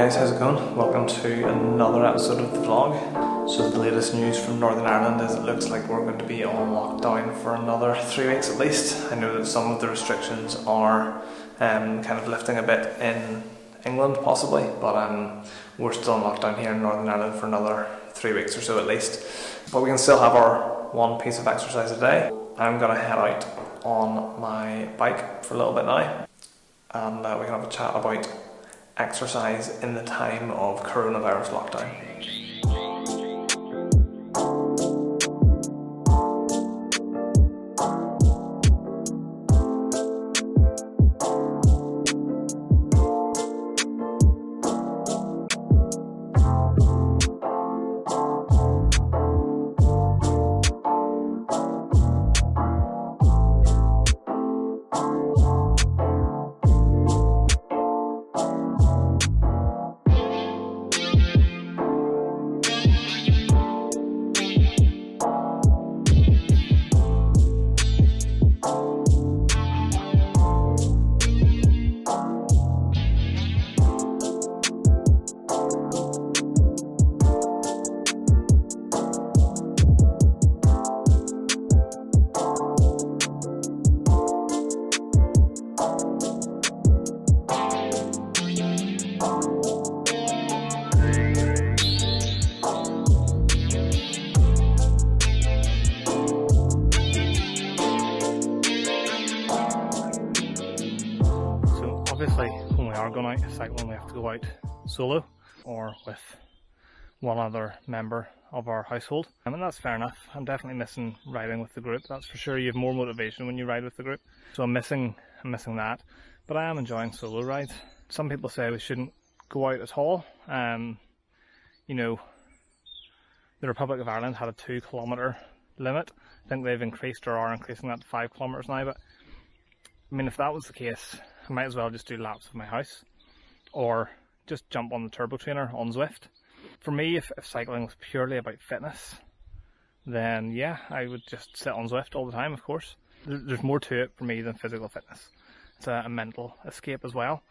guys, how's it going? Welcome to another episode of the vlog. So the latest news from Northern Ireland is it looks like we're going to be on lockdown for another 3 weeks at least. I know that some of the restrictions are kind of lifting a bit in England possibly, but we're still in lockdown here in Northern Ireland for another 3 weeks or so at least. But we can still have our one piece of exercise a day. I'm going to head out on my bike for a little bit now, and we can have a chat about exercise in the time of coronavirus lockdown. Obviously, when we are going out cycling, we have to go out solo or with one other member of our household. And that's fair enough. I'm definitely missing riding with the group, that's for sure. You have more motivation when you ride with the group. So I'm missing that. But I am enjoying solo rides. Some people say we shouldn't go out at all. You know, the Republic of Ireland had a 2 kilometre limit. I think they've increased or are increasing that to 5 kilometres now. But I mean, if that was the case, I might as well just do laps of my house or just jump on the turbo trainer on Zwift. For me, if cycling was purely about fitness, then yeah, I would just sit on Zwift all the time, of course. There's more to it for me than physical fitness. It's a mental escape as well.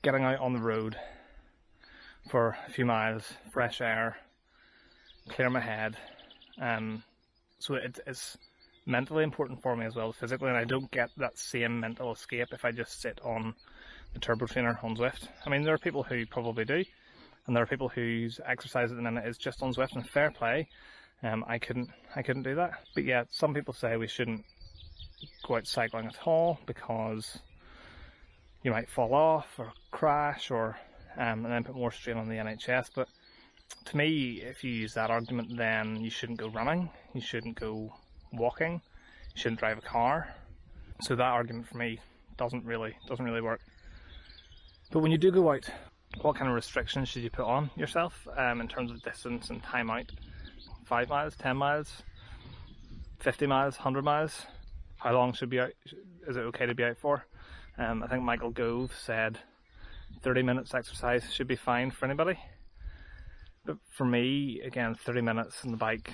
Getting out on the road for a few miles, fresh air, clear my head. So it's mentally important for me as well as physically, and I don't get that same mental escape if I just sit on the turbo trainer on Zwift. I mean, there are people who probably do, and there are people whose exercise at the minute is just on Zwift, and fair play. I couldn't do that. But yeah, some people say we shouldn't go out cycling at all because you might fall off or crash or and then put more strain on the NHS. But to me, if you use that argument, then you shouldn't go running, you shouldn't go walking, you shouldn't drive a car. So that argument for me doesn't really work. But when you do go out, what kind of restrictions should you put on yourself in terms of distance and time out? 5 miles, 10 miles, 50 miles, 100 miles? How long should be out? Is it okay to be out for? I think Michael Gove said 30 minutes exercise should be fine for anybody. But for me, again, 30 minutes on the bike,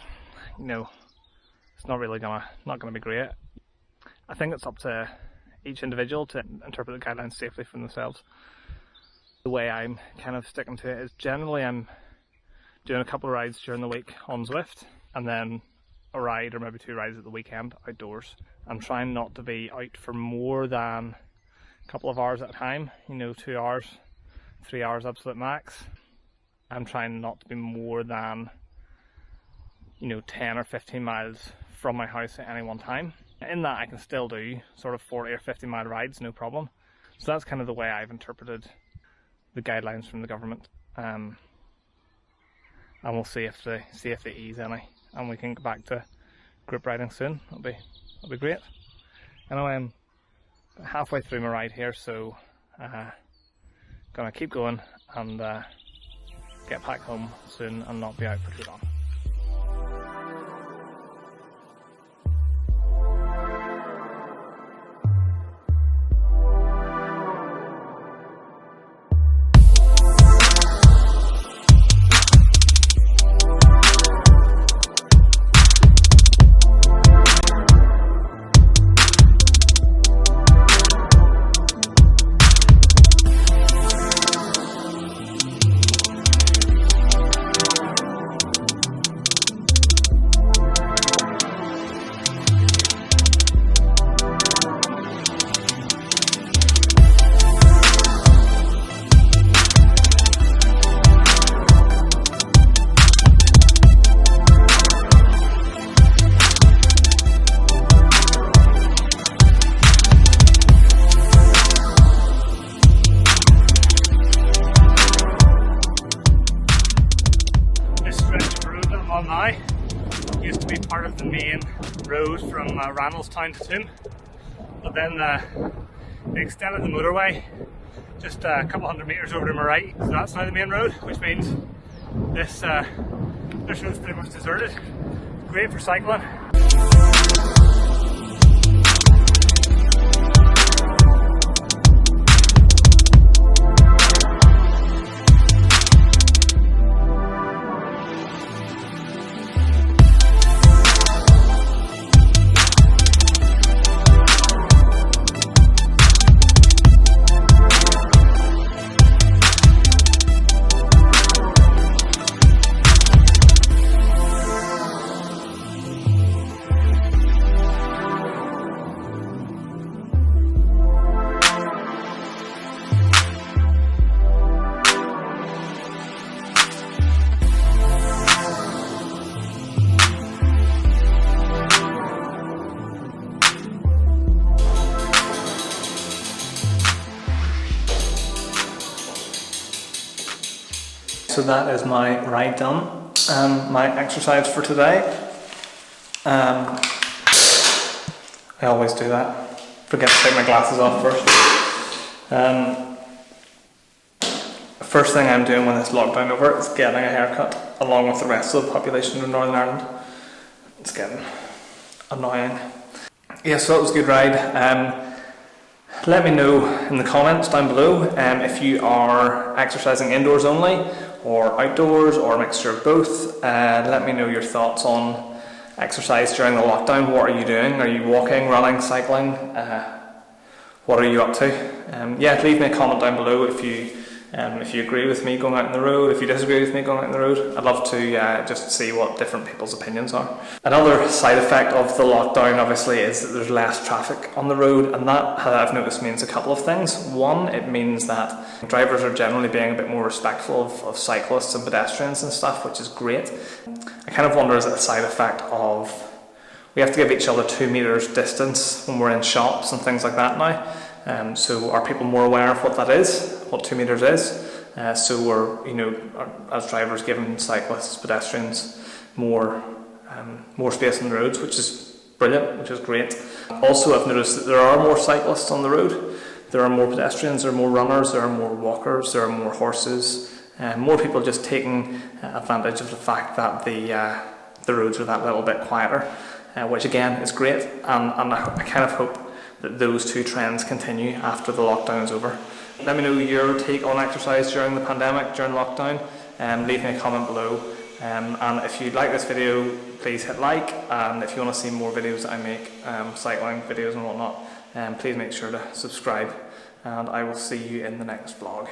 you know, it's not gonna be great. I think it's up to each individual to interpret the guidelines safely for themselves. The way I'm kind of sticking to it is generally I'm doing a couple of rides during the week on Zwift, and then a ride or maybe 2 rides at the weekend outdoors. I'm trying not to be out for more than a couple of hours at a time, you know, 2 hours, 3 hours absolute max. I'm trying not to be more than, you know, 10 or 15 miles from my house at any one time. In that I can still do sort of 40 or 50 mile rides, no problem. So that's kind of the way I've interpreted the guidelines from the government. And we'll see if they ease any, and we can go back to group riding soon. That'll be great. Anyway, I'm halfway through my ride here, so gonna keep going and get back home soon and not be out for too long. on now used to be part of the main road from Randallstown to Toome, but then they extended the motorway just a couple hundred metres over to my right, so that's now the main road, which means this road's pretty much deserted. Great for cycling. So that is my ride done, my exercise for today. I always do that, forget to take my glasses off first. First thing I'm doing when this lockdown over is getting a haircut, along with the rest of the population of Northern Ireland. It's getting annoying. Yeah, so that was a good ride. Let me know in the comments down below if you are exercising indoors only, or outdoors, or a mixture of both. Let me know your thoughts on exercise during the lockdown. What are you doing? Are you walking, running, cycling? What are you up to? Yeah, leave me a comment down below if you agree with me going out on the road, if you disagree with me going out on the road. I'd love to just see what different people's opinions are. Another side effect of the lockdown obviously is that there's less traffic on the road, and that I've noticed means a couple of things. One, it means that drivers are generally being a bit more respectful of cyclists and pedestrians and stuff, which is great. I kind of wonder, is it a side effect of we have to give each other 2 meters distance when we're in shops and things like that now? So are people more aware of what that is, what 2 meters is? So we're, as drivers, giving cyclists, pedestrians more space on the roads, which is brilliant, which is great. Also, I've noticed that there are more cyclists on the road, there are more pedestrians, there are more runners, there are more walkers, there are more horses, more people just taking advantage of the fact that the roads are that little bit quieter, which again is great, and I kind of hope that those two trends continue after the lockdown is over. Let me know your take on exercise during the pandemic, during lockdown. Leave me a comment below. And if you like this video, please hit like. And if you want to see more videos that I make, cycling videos and whatnot, please make sure to subscribe. And I will see you in the next vlog.